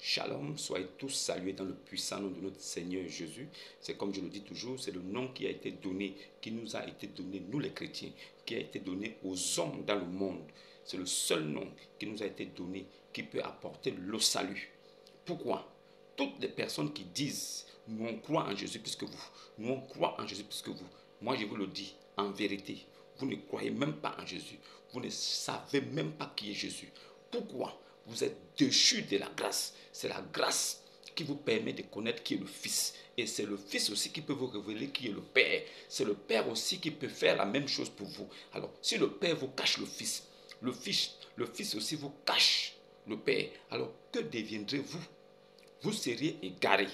Shalom, soyez tous salués dans le puissant nom de notre Seigneur Jésus. C'est comme je le dis toujours, c'est le nom qui a été donné, qui nous a été donné, nous les chrétiens, qui a été donné aux hommes dans le monde. C'est le seul nom qui nous a été donné, qui peut apporter le salut. Pourquoi? Toutes les personnes qui disent, nous on croit en Jésus plus que vous, nous on croit en Jésus plus que vous. Moi je vous le dis, en vérité, vous ne croyez même pas en Jésus. Vous ne savez même pas qui est Jésus. Pourquoi? Vous êtes déchus de la grâce. C'est la grâce qui vous permet de connaître qui est le Fils. Et c'est le Fils aussi qui peut vous révéler qui est le Père. C'est le Père aussi qui peut faire la même chose pour vous. Alors, si le Père vous cache le Fils aussi vous cache le Père, alors que deviendrez-vous? Vous seriez égarés.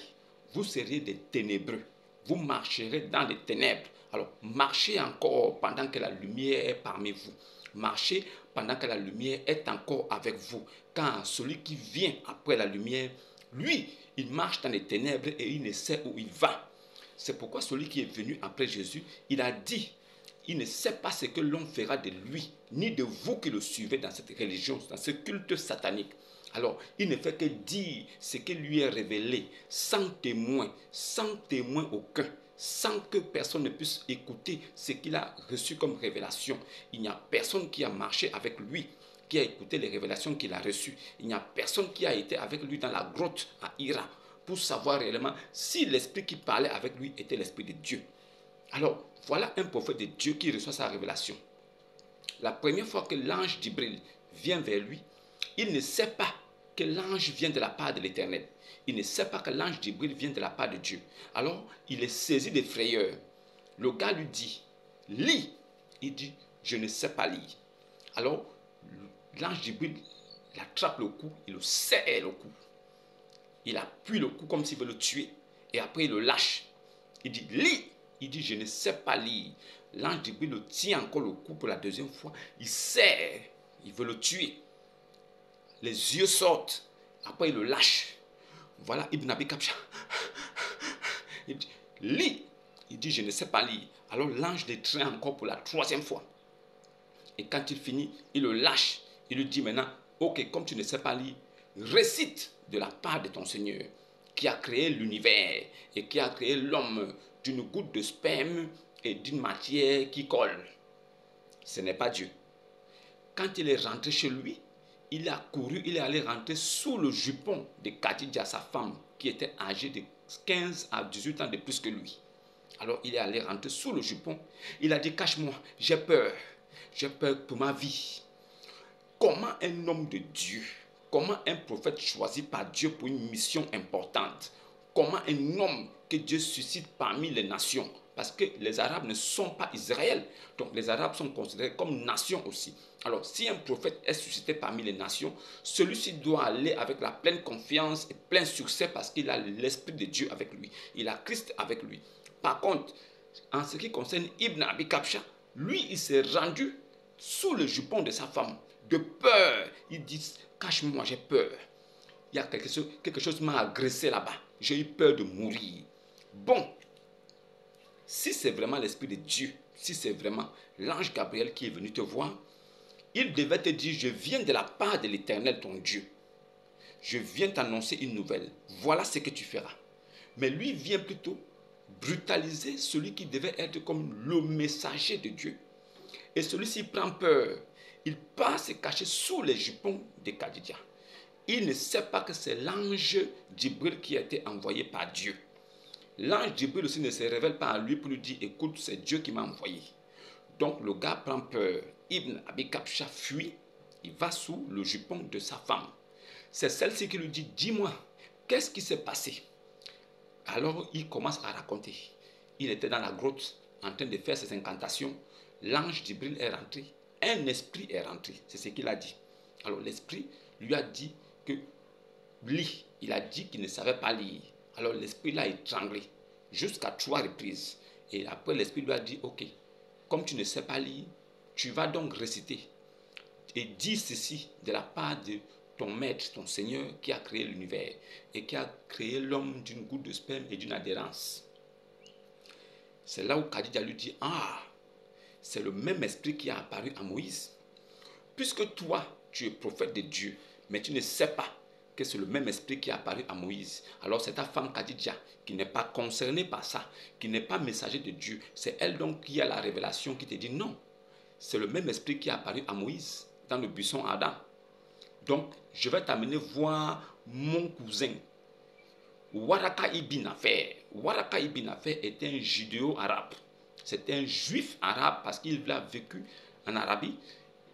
Vous seriez des ténébreux. Vous marcherez dans les ténèbres. Alors, marchez encore pendant que la lumière est parmi vous. Marchez pendant que la lumière est encore avec vous. Car celui qui vient après la lumière, lui, il marche dans les ténèbres et il ne sait où il va. C'est pourquoi celui qui est venu après Jésus, il a dit, il ne sait pas ce que l'on fera de lui, ni de vous qui le suivez dans cette religion, dans ce culte satanique. Alors, il ne fait que dire ce qui lui est révélé, sans témoin aucun, sans que personne ne puisse écouter ce qu'il a reçu comme révélation. Il n'y a personne qui a marché avec lui, qui a écouté les révélations qu'il a reçues. Il n'y a personne qui a été avec lui dans la grotte à Hira pour savoir réellement si l'esprit qui parlait avec lui était l'esprit de Dieu. Alors, voilà un prophète de Dieu qui reçoit sa révélation. La première fois que l'ange d'Ibril vient vers lui, il ne sait pas que l'ange vient de la part de l'Éternel. Il ne sait pas que l'ange d'Ibril vient de la part de Dieu. Alors, il est saisi de frayeur. Le gars lui dit, lis. Il dit, je ne sais pas lire. Alors, l'ange d'Ibril l'attrape le cou, il le serre le cou. Il appuie le cou comme s'il veut le tuer. Et après, il le lâche. Il dit, lis. Il dit, je ne sais pas lire. L'ange d'Ibril le tient encore le cou pour la deuxième fois. Il serre. Il veut le tuer. Les yeux sortent. Après, il le lâche. Voilà Ibn Abi Kabsha. Il dit, lis. Il dit, je ne sais pas lire. Alors l'ange le traîne encore pour la troisième fois. Et quand il finit, il le lâche. Il lui dit maintenant, ok, comme tu ne sais pas lire, récite de la part de ton Seigneur, qui a créé l'univers et qui a créé l'homme d'une goutte de sperme et d'une matière qui colle. Ce n'est pas Dieu. Quand il est rentré chez lui, il a couru, il est allé rentrer sous le jupon de Khadija, sa femme, qui était âgée de 15 à 18 ans de plus que lui. Alors il est allé rentrer sous le jupon. Il a dit, cache-moi, j'ai peur pour ma vie. Comment un homme de Dieu, comment un prophète choisi par Dieu pour une mission importante, comment un homme que Dieu suscite parmi les nations, parce que les Arabes ne sont pas Israël, donc les Arabes sont considérés comme nation aussi. Alors si un prophète est suscité parmi les nations, celui-ci doit aller avec la pleine confiance et plein succès parce qu'il a l'Esprit de Dieu avec lui, il a Christ avec lui. Par contre, en ce qui concerne Ibn Abi Kabsha, lui il s'est rendu sous le jupon de sa femme, de peur. Il dit, cache-moi, j'ai peur. Il y a quelque chose m'a agressé là-bas. J'ai eu peur de mourir. Bon, si c'est vraiment l'Esprit de Dieu, si c'est vraiment l'ange Gabriel qui est venu te voir, il devait te dire, je viens de la part de l'Éternel, ton Dieu. Je viens t'annoncer une nouvelle. Voilà ce que tu feras. Mais lui vient plutôt brutaliser celui qui devait être comme le messager de Dieu. Et celui-ci prend peur. Il part se cacher sous les jupons de Khadija. Il ne sait pas que c'est l'ange d'Ibril qui a été envoyé par Dieu. L'ange d'Ibril aussi ne se révèle pas à lui pour lui dire, écoute, c'est Dieu qui m'a envoyé. Donc le gars prend peur. Ibn Abi Kabsha fuit. Il va sous le jupon de sa femme. C'est celle-ci qui lui dit, dis-moi, qu'est-ce qui s'est passé? Alors il commence à raconter. Il était dans la grotte en train de faire ses incantations. L'ange d'Ibril est rentré. Un esprit est rentré. C'est ce qu'il a dit. Alors l'esprit lui a dit que lis. Il a dit qu'il ne savait pas lire. Alors l'esprit l'a étranglé jusqu'à 3 reprises. Et après l'esprit lui a dit, ok, comme tu ne sais pas lire, tu vas donc réciter. Et dis ceci de la part de ton maître, ton Seigneur qui a créé l'univers et qui a créé l'homme d'une goutte de sperme et d'une adhérence. C'est là où Khadija lui dit, ah, c'est le même esprit qui a apparu à Moïse. Puisque toi, tu es prophète de Dieu, mais tu ne sais pas que c'est le même esprit qui est apparu à Moïse. Alors c'est ta femme Khadija qui n'est pas concernée par ça, qui n'est pas messager de Dieu. C'est elle donc qui a la révélation qui te dit non. C'est le même esprit qui est apparu à Moïse dans le buisson Adam. Donc je vais t'amener voir mon cousin. Waraka ibn Nafer. Waraka ibn Nafer est un judéo-arabe. C'est un juif arabe parce qu'il a vécu en Arabie.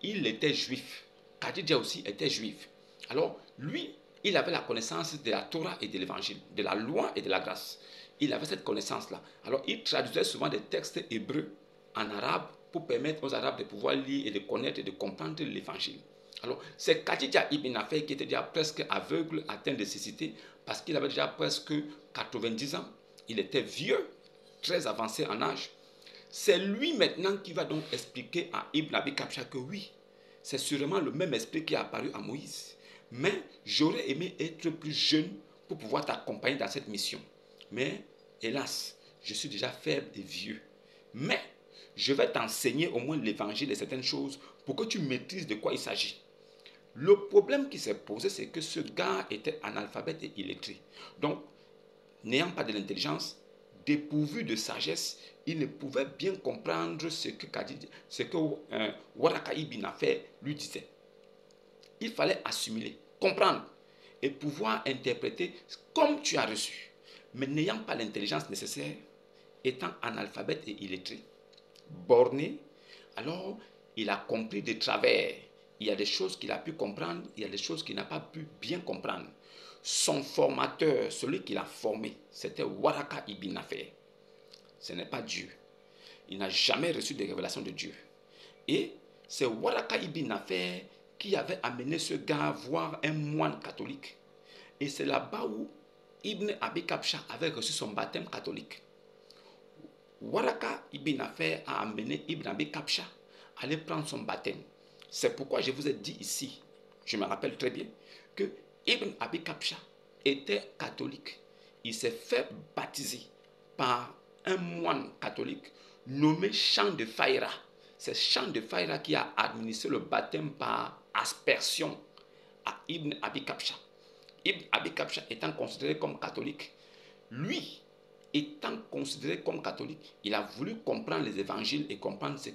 Il était juif. Khadija aussi était juif. Alors, lui, il avait la connaissance de la Torah et de l'évangile, de la loi et de la grâce. Il avait cette connaissance-là. Alors, il traduisait souvent des textes hébreux en arabe pour permettre aux Arabes de pouvoir lire et de connaître et de comprendre l'évangile. Alors, c'est Khadija ibn Nafer qui était déjà presque aveugle, atteint de cécité, parce qu'il avait déjà presque 90 ans. Il était vieux, très avancé en âge. C'est lui maintenant qui va donc expliquer à Ibn Abi Kabsha que oui, c'est sûrement le même esprit qui est apparu à Moïse. Mais j'aurais aimé être plus jeune pour pouvoir t'accompagner dans cette mission. Mais hélas, je suis déjà faible et vieux. Mais je vais t'enseigner au moins l'évangile et certaines choses pour que tu maîtrises de quoi il s'agit. Le problème qui s'est posé, c'est que ce gars était analphabète et illettré. Donc, n'ayant pas de l'intelligence, dépourvu de sagesse, il ne pouvait bien comprendre ce que Waraka ibn Nafer lui disait. Il fallait assimiler, comprendre et pouvoir interpréter comme tu as reçu. Mais n'ayant pas l'intelligence nécessaire, étant analphabète et illettré, borné, alors il a compris de travers. Il y a des choses qu'il a pu comprendre, il y a des choses qu'il n'a pas pu bien comprendre. Son formateur, celui qui l'a formé, c'était Waraka ibn Nafer. Ce n'est pas Dieu. Il n'a jamais reçu de révélation de Dieu. Et c'est Waraka ibn Nafer qui avait amené ce gars voir un moine catholique. Et c'est là-bas où Ibn Abi Kabsha avait reçu son baptême catholique. Waraka ibn Nafer a amené Ibn Abi Kabsha à aller prendre son baptême. C'est pourquoi je vous ai dit ici, je me rappelle très bien, que Ibn Abi Kabsha était catholique. Il s'est fait baptiser par un moine catholique nommé Chant de Faïra. C'est Chant de Faïra qui a administré le baptême par aspersion à Ibn Abi Kabsha. Ibn Abi Kabsha étant considéré comme catholique, lui, étant considéré comme catholique, il a voulu comprendre les évangiles et comprendre ce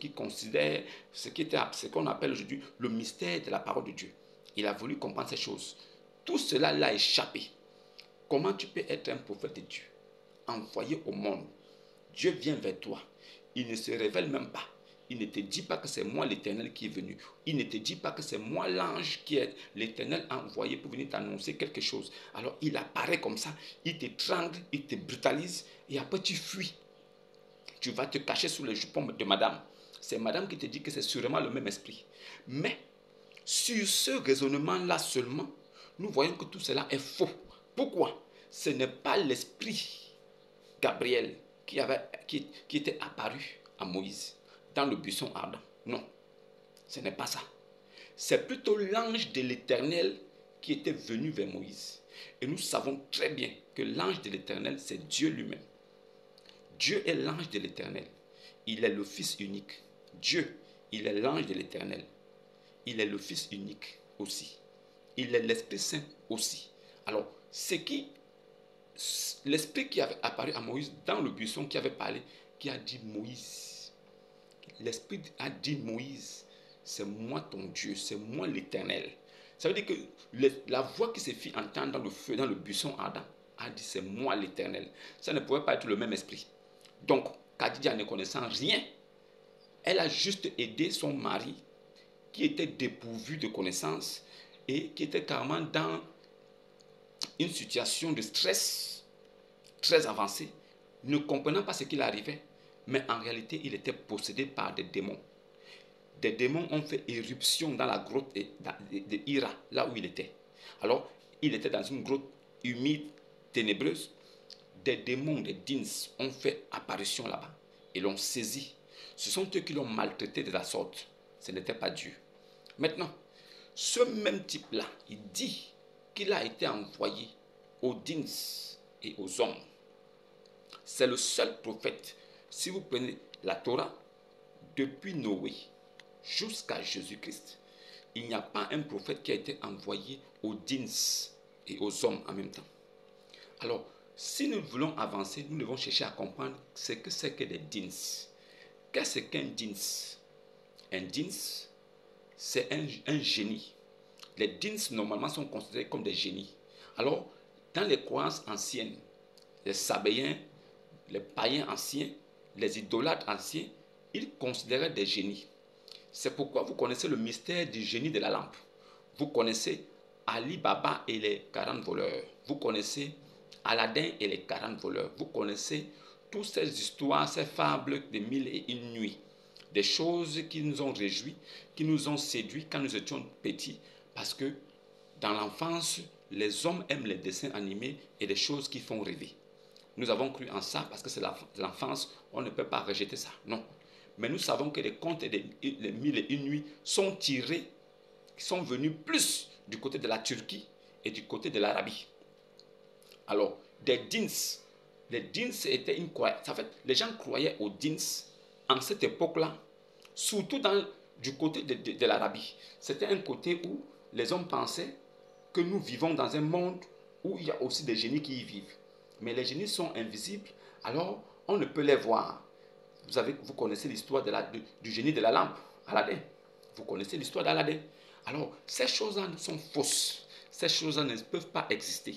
qu'on appelle aujourd'hui le mystère de la parole de Dieu. Il a voulu comprendre ces choses. Tout cela l'a échappé. Comment tu peux être un prophète de Dieu, envoyé au monde? Dieu vient vers toi. Il ne se révèle même pas. Il ne te dit pas que c'est moi l'Éternel qui est venu. Il ne te dit pas que c'est moi l'ange qui est l'Éternel envoyé pour venir t'annoncer quelque chose. Alors il apparaît comme ça, il t'étrangle, il te brutalise et après tu fuis. Tu vas te cacher sous le jupon de madame. C'est madame qui te dit que c'est sûrement le même esprit. Mais sur ce raisonnement-là seulement, nous voyons que tout cela est faux. Pourquoi? Ce n'est pas l'esprit Gabriel qui était apparu à Moïse dans le buisson ardent. Non, ce n'est pas ça. C'est plutôt l'ange de l'Éternel qui était venu vers Moïse. Et nous savons très bien que l'ange de l'Éternel, c'est Dieu lui-même. Dieu est l'ange de l'Éternel. Il est le Fils unique. Dieu, il est l'ange de l'Éternel. Il est le Fils unique aussi. Il est l'Esprit Saint aussi. Alors, l'Esprit qui avait apparu à Moïse dans le buisson, qui avait parlé, qui a dit Moïse. L'Esprit a dit Moïse, c'est moi ton Dieu, c'est moi l'Éternel. Ça veut dire que la voix qui se fit entendre dans le feu, dans le buisson ardent, a dit c'est moi l'Éternel. Ça ne pouvait pas être le même esprit. Donc, Khadija ne connaissant rien, elle a juste aidé son mari qui était dépourvu de connaissances et qui était carrément dans une situation de stress très avancée, ne comprenant pas ce qu'il arrivait, mais en réalité, il était possédé par des démons. Des démons ont fait éruption dans la grotte de Hira, là où il était. Alors, il était dans une grotte humide, ténébreuse. Des démons, des djinns, ont fait apparition là-bas et l'ont saisi. Ce sont eux qui l'ont maltraité de la sorte. Ce n'était pas Dieu. Maintenant, ce même type-là, il dit qu'il a été envoyé aux djinns et aux hommes. C'est le seul prophète. Si vous prenez la Torah, depuis Noé jusqu'à Jésus-Christ, il n'y a pas un prophète qui a été envoyé aux djinns et aux hommes en même temps. Alors, si nous voulons avancer, nous devons chercher à comprendre ce que c'est que des dins. Qu'est-ce qu'un dins? Un dins, c'est un génie. Les dins, normalement, sont considérés comme des génies. Alors, dans les croyances anciennes, les Sabéens, les païens anciens, les idolâtres anciens, ils considéraient des génies. C'est pourquoi vous connaissez le mystère du génie de la lampe. Vous connaissez Ali Baba et les 40 voleurs. Vous connaissez Aladdin et les 40 voleurs. Vous connaissez toutes ces histoires, ces fables de 1001 nuits. Des choses qui nous ont réjouis, qui nous ont séduits quand nous étions petits. Parce que dans l'enfance, les hommes aiment les dessins animés et les choses qui font rêver. Nous avons cru en ça parce que c'est l'enfance, on ne peut pas rejeter ça. Non. Mais nous savons que les contes des 1001 nuits sont tirés, sont venus plus du côté de la Turquie et du côté de l'Arabie. Alors, des dins, les dins étaient une croyance. En fait, les gens croyaient aux dins en cette époque-là, surtout du côté de l'Arabie. C'était un côté où les hommes pensaient que nous vivons dans un monde où il y a aussi des génies qui y vivent. Mais les génies sont invisibles, alors on ne peut les voir. Vous connaissez l'histoire du génie de la lampe, Aladdin. Vous connaissez l'histoire d'Aladdin. Alors, ces choses-là sont fausses. Ces choses-là ne peuvent pas exister.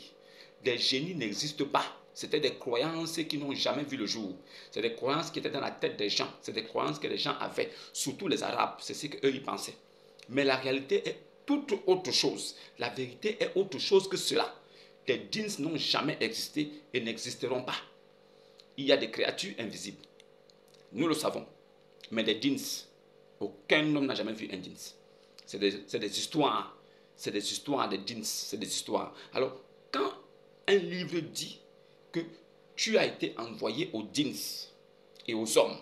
Des génies n'existent pas. C'était des croyances qui n'ont jamais vu le jour. C'est des croyances qui étaient dans la tête des gens. C'est des croyances que les gens avaient, surtout les Arabes. C'est ce qu'eux y pensaient. Mais la réalité est toute autre chose. La vérité est autre chose que cela. Les djinns n'ont jamais existé et n'existeront pas. Il y a des créatures invisibles. Nous le savons. Mais les djinns, aucun homme n'a jamais vu un djinn. C'est des histoires. C'est des histoires des djinns. C'est des histoires. Alors, quand un livre dit que tu as été envoyé aux djinns et aux hommes,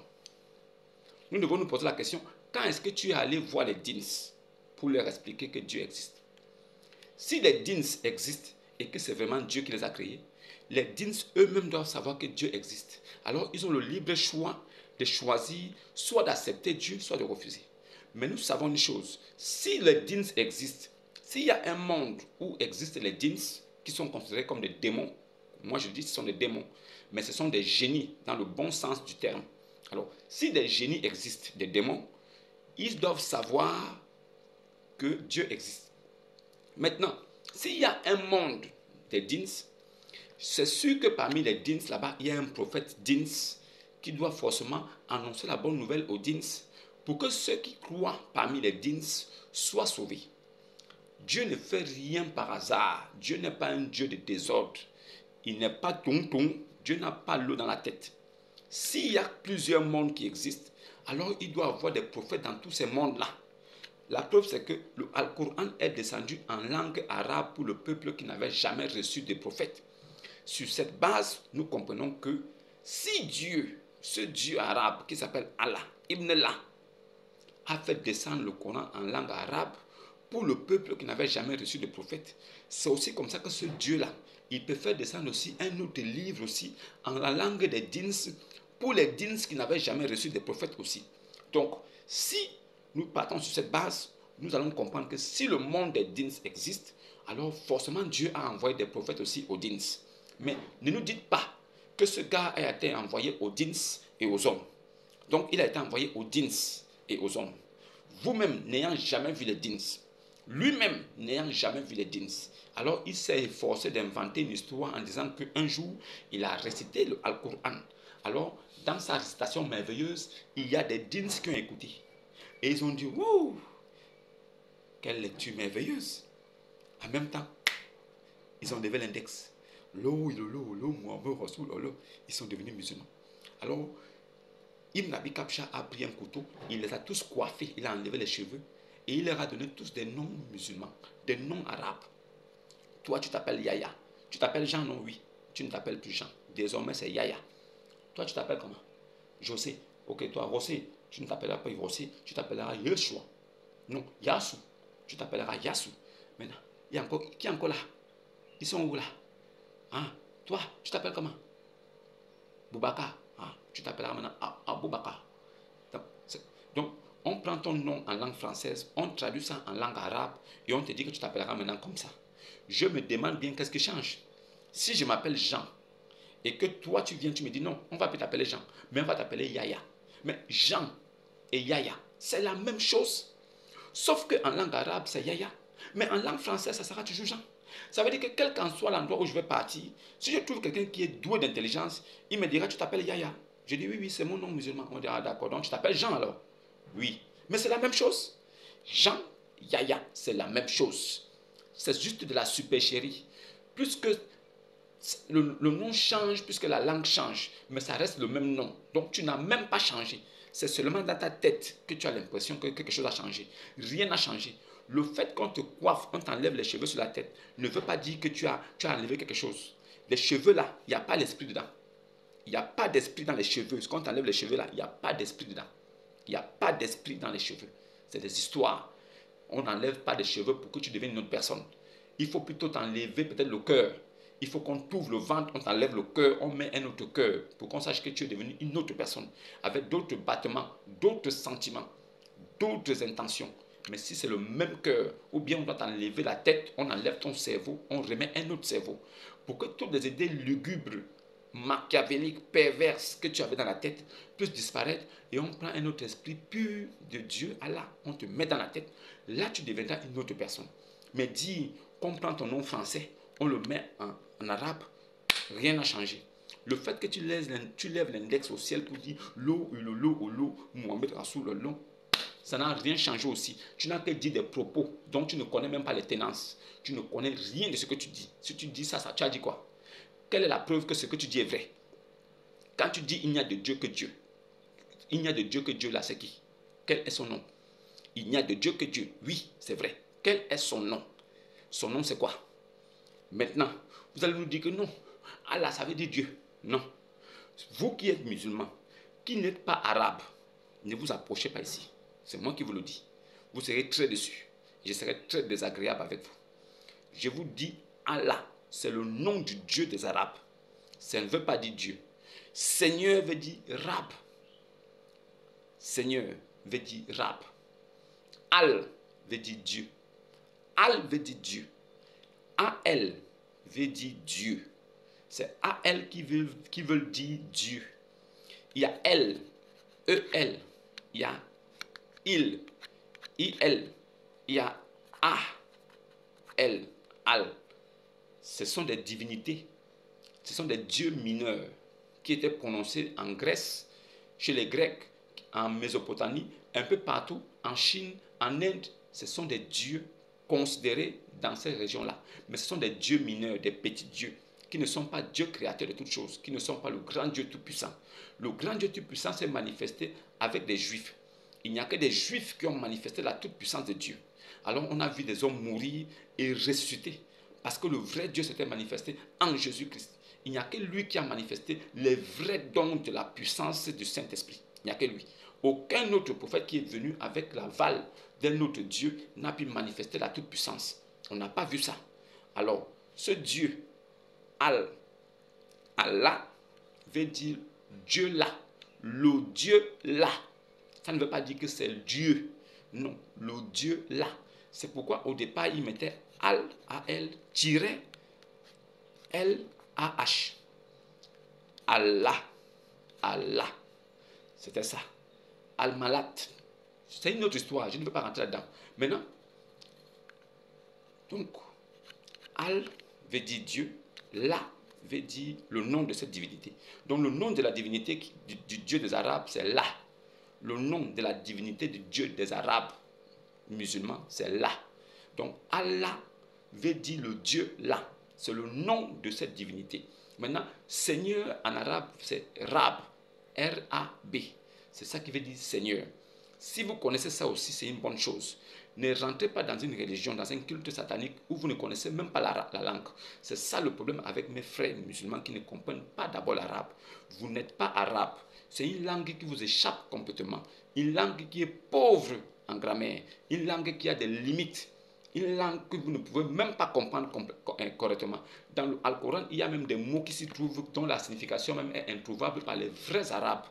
nous devons nous poser la question, quand est-ce que tu es allé voir les djinns pour leur expliquer que Dieu existe? Si les djinns existent et que c'est vraiment Dieu qui les a créés, les djinns eux-mêmes doivent savoir que Dieu existe. Alors ils ont le libre choix de choisir soit d'accepter Dieu, soit de refuser. Mais nous savons une chose, si les djinns existent, s'il y a un monde où existent les djinns, qui sont considérés comme des démons, moi je dis que ce sont des démons, mais ce sont des génies dans le bon sens du terme. Alors, si des génies existent, des démons, ils doivent savoir que Dieu existe. Maintenant, s'il y a un monde des djinns, c'est sûr que parmi les djinns là-bas, il y a un prophète djinns qui doit forcément annoncer la bonne nouvelle aux djinns pour que ceux qui croient parmi les djinns soient sauvés. Dieu ne fait rien par hasard. Dieu n'est pas un Dieu de désordre. Il n'est pas tonton. Dieu n'a pas l'eau dans la tête. S'il y a plusieurs mondes qui existent, alors il doit y avoir des prophètes dans tous ces mondes-là. La preuve, c'est que le Coran est descendu en langue arabe pour le peuple qui n'avait jamais reçu de prophète. Sur cette base, nous comprenons que si Dieu, ce Dieu arabe qui s'appelle Allah, Ibn Allah, a fait descendre le Coran en langue arabe pour le peuple qui n'avait jamais reçu de prophète, c'est aussi comme ça que ce Dieu-là, il peut faire descendre aussi un autre livre aussi en la langue des djinns pour les djinns qui n'avaient jamais reçu de prophète aussi. Donc, si nous partons sur cette base, nous allons comprendre que si le monde des djinns existe, alors forcément Dieu a envoyé des prophètes aussi aux djinns. Mais ne nous dites pas que ce gars a été envoyé aux djinns et aux hommes. Donc, il a été envoyé aux djinns et aux hommes. Vous-même n'ayant jamais vu les djinns, lui-même n'ayant jamais vu les djinns, alors il s'est efforcé d'inventer une histoire en disant qu'un jour, il a récité le Al-Qur'an. Alors, dans sa récitation merveilleuse, il y a des djinns qui ont écouté. Et ils ont dit, ouh, quelle lecture merveilleuse. En même temps, ils ont levé l'index. Ils sont devenus musulmans. Alors, Ibn Abi Kabsha a pris un couteau, il les a tous coiffés, il a enlevé les cheveux et il leur a donné tous des noms musulmans, des noms arabes. Toi, tu t'appelles Yahya. Tu t'appelles Jean, non? Oui. Tu ne t'appelles plus Jean. Désormais, c'est Yahya. Toi, tu t'appelles comment? José. Ok, toi, Rosé. Tu ne t'appelleras pas Rosé, tu t'appelleras Yeshua. Non, Yassou. Tu t'appelleras Yassou. Maintenant, il y a encore, qui est encore là? Ils sont où là? Hein? Toi, tu t'appelles comment? Boubacar. Ah, tu t'appelleras maintenant Aboubakar. Donc, on prend ton nom en langue française, on traduit ça en langue arabe et on te dit que tu t'appelleras maintenant comme ça. je me demande bien qu'est-ce qui change. Si je m'appelle Jean et que toi tu viens, tu me dis non, on va plus t'appeler Jean, mais on va t'appeler Yaya. Mais Jean et Yaya, c'est la même chose. Sauf qu'en langue arabe, c'est Yaya. Mais en langue française, ça sera toujours Jean. Ça veut dire que quel qu'en soit l'endroit où je vais partir, si je trouve quelqu'un qui est doué d'intelligence, il me dira, tu t'appelles Yaya. Je dis, oui, oui, c'est mon nom musulman. On dit, ah d'accord, donc tu t'appelles Jean alors. Oui, mais c'est la même chose. Jean, Yaya, c'est la même chose. C'est juste de la supercherie. Puisque le nom change, puisque la langue change, mais ça reste le même nom. Donc tu n'as même pas changé. C'est seulement dans ta tête que tu as l'impression que quelque chose a changé. Rien n'a changé. Le fait qu'on te coiffe, on t'enlève les cheveux sur la tête, ne veut pas dire que tu as enlevé quelque chose. Les cheveux là, il n'y a pas l'esprit dedans. Il n'y a pas d'esprit dans les cheveux. Quand on t'enlève les cheveux là, il n'y a pas d'esprit dedans. Il n'y a pas d'esprit dans les cheveux. C'est des histoires. On n'enlève pas des cheveux pour que tu deviennes une autre personne. Il faut plutôt t'enlever peut-être le cœur. Il faut qu'on t'ouvre le ventre, on t'enlève le cœur, on met un autre cœur pour qu'on sache que tu es devenu une autre personne avec d'autres battements, d'autres sentiments, d'autres intentions. Mais si c'est le même cœur, ou bien on doit t'enlever la tête, on enlève ton cerveau, on remet un autre cerveau pour que toutes les idées lugubres, machiavéliques, perverses que tu avais dans la tête puissent disparaître et on prend un autre esprit pur de Dieu, Allah, on te met dans la tête. Là, tu deviendras une autre personne. Mais dis qu'on prend ton nom français, on le met en arabe, rien n'a changé. Le fait que tu lèves l'index au ciel pour dire l'eau, Mohamed Rasoul, le ça n'a rien changé aussi. Tu n'as que dit des propos dont tu ne connais même pas les tenances. Tu ne connais rien de ce que tu dis. Si tu dis ça, tu as dit quoi? Quelle est la preuve que ce que tu dis est vrai? Quand tu dis il n'y a de Dieu que Dieu, il n'y a de Dieu que Dieu là, c'est qui? Quel est son nom? Il n'y a de Dieu que Dieu. Oui, c'est vrai. Quel est son nom? Son nom c'est quoi? Maintenant, vous allez nous dire que non. Allah, ça veut dire Dieu. Non. Vous qui êtes musulmans, qui n'êtes pas arabe, ne vous approchez pas ici. C'est moi qui vous le dis. Vous serez très déçus. Je serai très désagréable avec vous. Je vous dis, Allah, c'est le nom du Dieu des Arabes. Ça ne veut pas dire Dieu. Seigneur veut dire Rab. Seigneur veut dire Rab. Al veut dire Dieu. Al veut dire Dieu. A-L veut dire Dieu. C'est A-L qui veut dire Dieu. Il y a L, E-L. Il y a il, I-L. Il y a A-L, Al. Ce sont des divinités. Ce sont des dieux mineurs qui étaient prononcés en Grèce, chez les Grecs, en Mésopotamie, un peu partout, en Chine, en Inde. Ce sont des dieux considérés dans ces régions-là. Mais ce sont des dieux mineurs, des petits dieux, qui ne sont pas Dieu créateur de toutes choses, qui ne sont pas le grand Dieu tout-puissant. Le grand Dieu tout-puissant s'est manifesté avec des Juifs. Il n'y a que des Juifs qui ont manifesté la toute-puissance de Dieu. Alors on a vu des hommes mourir et ressusciter. Parce que le vrai Dieu s'était manifesté en Jésus-Christ. Il n'y a que lui qui a manifesté les vrais dons de la puissance du Saint-Esprit. Il n'y a que lui. Aucun autre prophète qui est venu avec l'aval d'un autre Dieu n'a pu manifester la toute-puissance. On n'a pas vu ça. Alors, ce Dieu, Allah, veut dire Dieu là. Le Dieu là. Ça ne veut pas dire que c'est Dieu. Non, le Dieu là. C'est pourquoi au départ, il mettait Al-A-L, L-A-H. Allah. Allah. C'était ça. Al-Malat. C'est une autre histoire, je ne veux pas rentrer là-dedans. Maintenant, donc, Al veut dire Dieu, La veut dire le nom de cette divinité. Donc le nom de la divinité du Dieu des Arabes, c'est La. Le nom de la divinité du Dieu des Arabes musulmans, c'est La. Donc Allah veut dire le Dieu là. C'est le nom de cette divinité. Maintenant, Seigneur en arabe, c'est Rab. R-A-B. C'est ça qui veut dire Seigneur. Si vous connaissez ça aussi, c'est une bonne chose. Ne rentrez pas dans une religion, dans un culte satanique où vous ne connaissez même pas la langue. C'est ça le problème avec mes frères musulmans qui ne comprennent pas d'abord l'arabe. Vous n'êtes pas arabe. C'est une langue qui vous échappe complètement. Une langue qui est pauvre en grammaire. Une langue qui a des limites. Une langue que vous ne pouvez même pas comprendre correctement. Dans le Coran, il y a même des mots qui s'y trouvent dont la signification même est introuvable par les vrais arabes.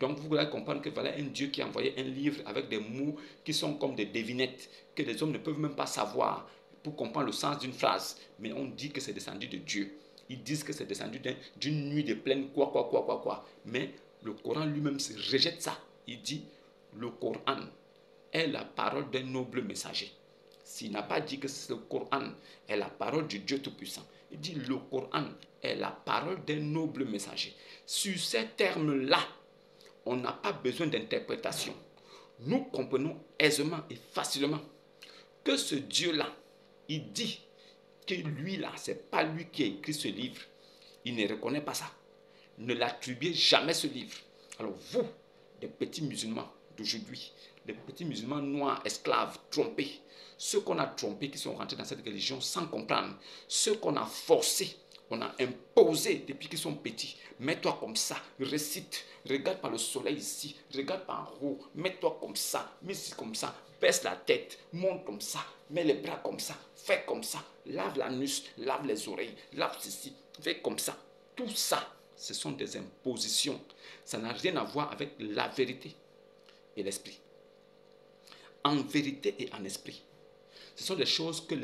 Donc vous allez comprendre que voilà un Dieu qui a envoyé un livre avec des mots qui sont comme des devinettes, que les hommes ne peuvent même pas savoir. pour comprendre le sens d'une phrase, mais on dit que c'est descendu de Dieu. Ils disent que c'est descendu d'une nuit de pleine quoi. Mais le Coran lui-même rejette ça. Il dit, le Coran est la parole d'un noble messager. S'il n'a pas dit que le Coran est la parole du Dieu Tout-Puissant, il dit le Coran est la parole d'un noble messager. Sur ces termes-là, on n'a pas besoin d'interprétation. Nous comprenons aisément et facilement que ce Dieu-là, il dit que lui-là, ce n'est pas lui qui a écrit ce livre. Il ne reconnaît pas ça. Ne l'attribuez jamais ce livre. Alors vous, les petits musulmans d'aujourd'hui, les petits musulmans noirs, esclaves, trompés, ceux qu'on a trompés qui sont rentrés dans cette religion sans comprendre, ceux qu'on a forcés, on a imposé depuis qu'ils sont petits. Mets-toi comme ça, récite, regarde par le soleil ici, regarde par en haut, mets-toi comme ça, mets-toi comme ça, baisse la tête, monte comme ça, mets les bras comme ça, fais comme ça, lave l'anus, lave les oreilles, lave ceci, fais comme ça. Tout ça, ce sont des impositions. Ça n'a rien à voir avec la vérité et l'esprit. En vérité et en esprit. Ce sont des choses que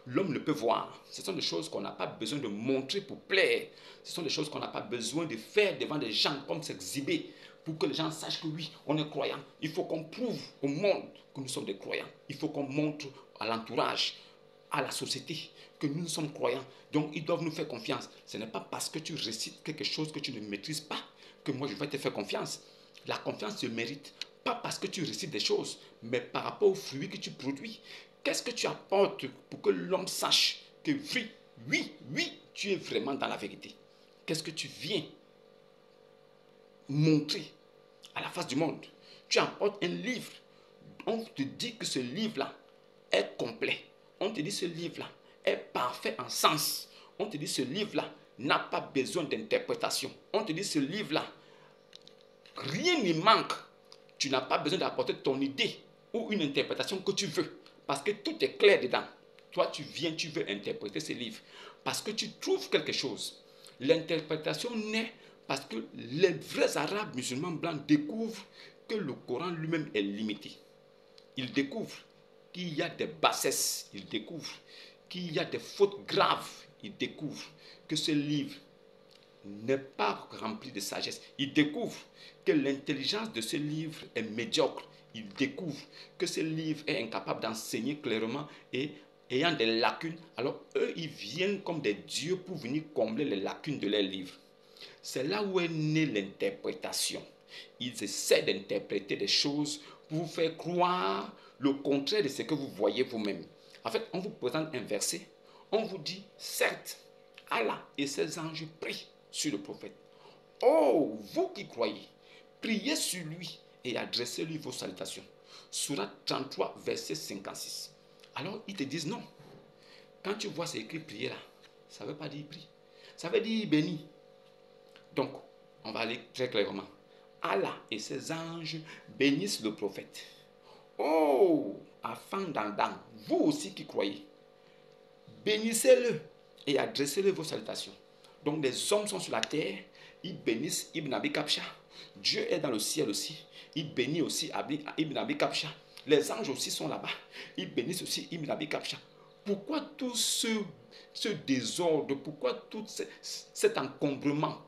l'homme ne peut voir. Ce sont des choses qu'on n'a pas besoin de montrer pour plaire. Ce sont des choses qu'on n'a pas besoin de faire devant des gens comme s'exhiber pour que les gens sachent que oui, on est croyant. Il faut qu'on prouve au monde que nous sommes des croyants. Il faut qu'on montre à l'entourage, à la société que nous sommes croyants. Donc ils doivent nous faire confiance. Ce n'est pas parce que tu récites quelque chose que tu ne maîtrises pas que moi je vais te faire confiance. La confiance se mérite. Pas parce que tu récites des choses, mais par rapport aux fruits que tu produis. Qu'est-ce que tu apportes pour que l'homme sache que oui, tu es vraiment dans la vérité? Qu'est-ce que tu viens montrer à la face du monde? Tu apportes un livre. On te dit que ce livre-là est complet. On te dit que ce livre-là est parfait en sens. On te dit que ce livre-là n'a pas besoin d'interprétation. On te dit que ce livre-là, rien n'y manque. Tu n'as pas besoin d'apporter ton idée ou une interprétation que tu veux. Parce que tout est clair dedans. Toi, tu viens, tu veux interpréter ces livres. Parce que tu trouves quelque chose. L'interprétation naît parce que les vrais arabes musulmans blancs découvrent que le Coran lui-même est limité. Ils découvrent qu'il y a des bassesses. Ils découvrent qu'il y a des fautes graves. Ils découvrent que ce livre n'est pas rempli de sagesse. Ils découvrent que l'intelligence de ce livre est médiocre. Ils découvrent que ce livre est incapable d'enseigner clairement et ayant des lacunes. Alors eux, ils viennent comme des dieux pour venir combler les lacunes de leur livre. C'est là où est née l'interprétation. Ils essaient d'interpréter des choses pour vous faire croire le contraire de ce que vous voyez vous-même. En fait, on vous présente un verset, on vous dit, certes, Allah et ses anges prient sur le prophète. Oh, vous qui croyez, priez sur lui et adressez-lui vos salutations. Surat 33, verset 56. Alors, ils te disent non. Quand tu vois c'est écrit prier là, ça ne veut pas dire prie. Ça veut dire béni. Donc, on va aller très clairement. Allah et ses anges bénissent le prophète. Oh, afin d'endant, vous aussi qui croyez, bénissez-le et adressez-le vos salutations. Donc, les hommes sont sur la terre, ils bénissent Ibn Abi Kabsha. Dieu est dans le ciel aussi. Il bénit aussi Ibn Abi Kabsha. Les anges aussi sont là-bas. Ils bénissent aussi Ibn Abi Kabsha. Pourquoi tout ce désordre? Pourquoi tout cet encombrement?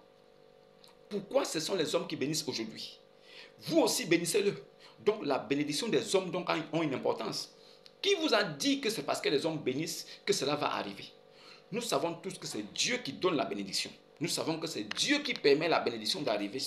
Pourquoi ce sont les hommes qui bénissent aujourd'hui? Vous aussi bénissez-le. Donc la bénédiction des hommes donc, ont une importance. Qui vous a dit que c'est parce que les hommes bénissent que cela va arriver? Nous savons tous que c'est Dieu qui donne la bénédiction. Nous savons que c'est Dieu qui permet la bénédiction d'arriver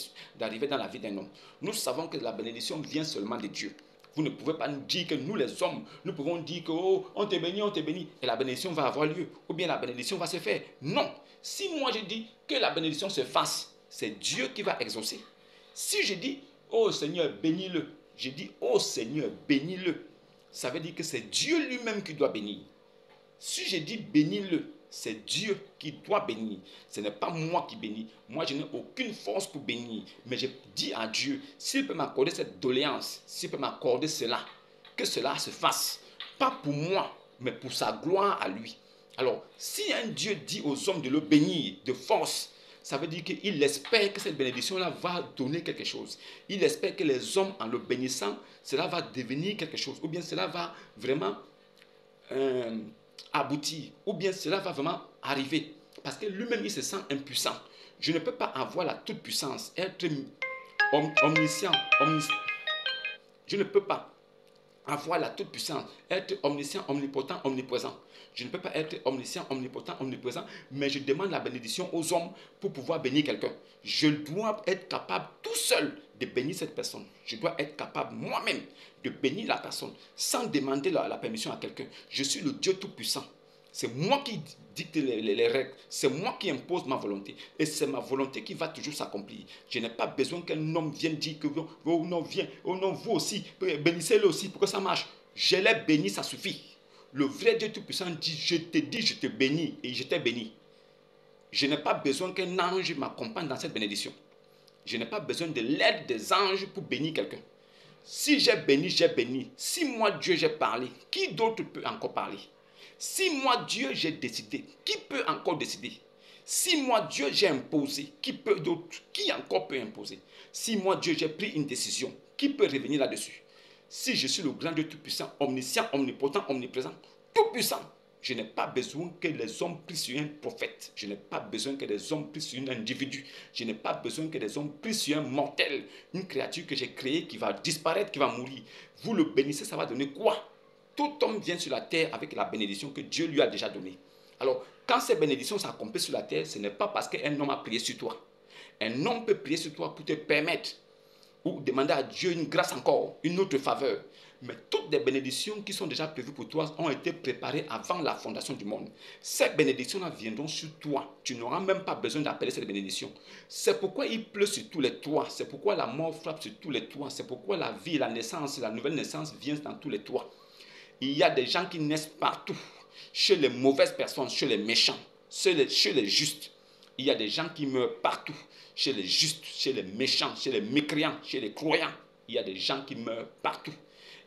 dans la vie d'un homme. Nous savons que la bénédiction vient seulement de Dieu. Vous ne pouvez pas nous dire que nous les hommes, nous pouvons dire que oh, on te bénit, et la bénédiction va avoir lieu, ou bien la bénédiction va se faire. Non. Si moi je dis que la bénédiction se fasse, c'est Dieu qui va exaucer. Si je dis, oh Seigneur, bénis-le, je dis, oh Seigneur, bénis-le, ça veut dire que c'est Dieu lui-même qui doit bénir. Si je dis bénis-le, c'est Dieu qui doit bénir. Ce n'est pas moi qui bénis. Moi, je n'ai aucune force pour bénir. Mais je dis à Dieu, s'il peut m'accorder cette doléance, s'il peut m'accorder cela, que cela se fasse. Pas pour moi, mais pour sa gloire à lui. Alors, si un Dieu dit aux hommes de le bénir de force, ça veut dire qu'il espère que cette bénédiction-là va donner quelque chose. Il espère que les hommes, en le bénissant, cela va devenir quelque chose. Ou bien cela va vraiment aboutir, ou bien cela va vraiment arriver. Parce que lui-même, il se sent impuissant. Je ne peux pas avoir la toute-puissance, être omniscient, je ne peux pas avoir la toute-puissance, être omniscient, omnipotent, omniprésent. Je ne peux pas être omniscient, omnipotent, omniprésent, mais je demande la bénédiction aux hommes pour pouvoir bénir quelqu'un. Je dois être capable tout seul de bénir cette personne. Je dois être capable moi-même de bénir la personne sans demander la permission à quelqu'un. Je suis le Dieu tout-puissant. C'est moi qui dicte les règles. C'est moi qui impose ma volonté. Et c'est ma volonté qui va toujours s'accomplir. Je n'ai pas besoin qu'un homme vienne dire que oh non, viens, oh non, vous aussi, bénissez-le aussi pour que ça marche. Je l'ai béni, ça suffit. Le vrai Dieu Tout-Puissant dit, je te dis, je te bénis et je t'ai béni. Je n'ai pas besoin qu'un ange m'accompagne dans cette bénédiction. Je n'ai pas besoin de l'aide des anges pour bénir quelqu'un. Si j'ai béni, j'ai béni. Si moi, Dieu, j'ai parlé, qui d'autre peut encore parler? Si moi, Dieu, j'ai décidé, qui peut encore décider? Si moi, Dieu, j'ai imposé, qui encore peut imposer? Si moi, Dieu, j'ai pris une décision, qui peut revenir là-dessus? Si je suis le grand Dieu tout-puissant, omniscient, omnipotent, omniprésent, tout-puissant, je n'ai pas besoin que les hommes prient sur un prophète. Je n'ai pas besoin que les hommes prient sur un individu. Je n'ai pas besoin que les hommes prient sur un mortel, une créature que j'ai créée qui va disparaître, qui va mourir. Vous le bénissez, ça va donner quoi? Tout homme vient sur la terre avec la bénédiction que Dieu lui a déjà donnée. Alors, quand ces bénédictions s'accomplissent sur la terre, ce n'est pas parce qu'un homme a prié sur toi. Un homme peut prier sur toi pour te permettre ou demander à Dieu une grâce encore, une autre faveur. Mais toutes les bénédictions qui sont déjà prévues pour toi ont été préparées avant la fondation du monde. Ces bénédictions-là viendront sur toi. Tu n'auras même pas besoin d'appeler ces bénédictions. C'est pourquoi il pleut sur tous les toits. C'est pourquoi la mort frappe sur tous les toits. C'est pourquoi la vie, la naissance, la nouvelle naissance viennent dans tous les toits. Il y a des gens qui naissent partout, chez les mauvaises personnes, chez les méchants, chez les justes. Il y a des gens qui meurent partout, chez les justes, chez les méchants, chez les mécréants, chez les croyants. Il y a des gens qui meurent partout.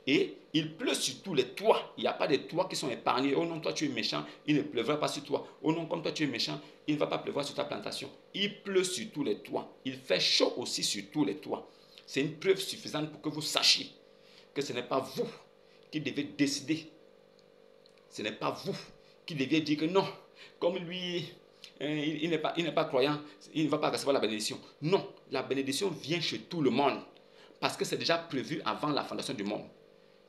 Et il pleut sur tous les toits. Il n'y a pas de toits qui sont épargnés. Oh non, toi tu es méchant, il ne pleuvra pas sur toi. Oh non, comme toi tu es méchant, il ne va pas pleuvoir sur ta plantation. Il pleut sur tous les toits. Il fait chaud aussi sur tous les toits. C'est une preuve suffisante pour que vous sachiez que ce n'est pas vous qui devez décider. Ce n'est pas vous qui deviez dire que non, comme lui, il n'est pas croyant, il ne va pas recevoir la bénédiction. Non, la bénédiction vient chez tout le monde parce que c'est déjà prévu avant la fondation du monde.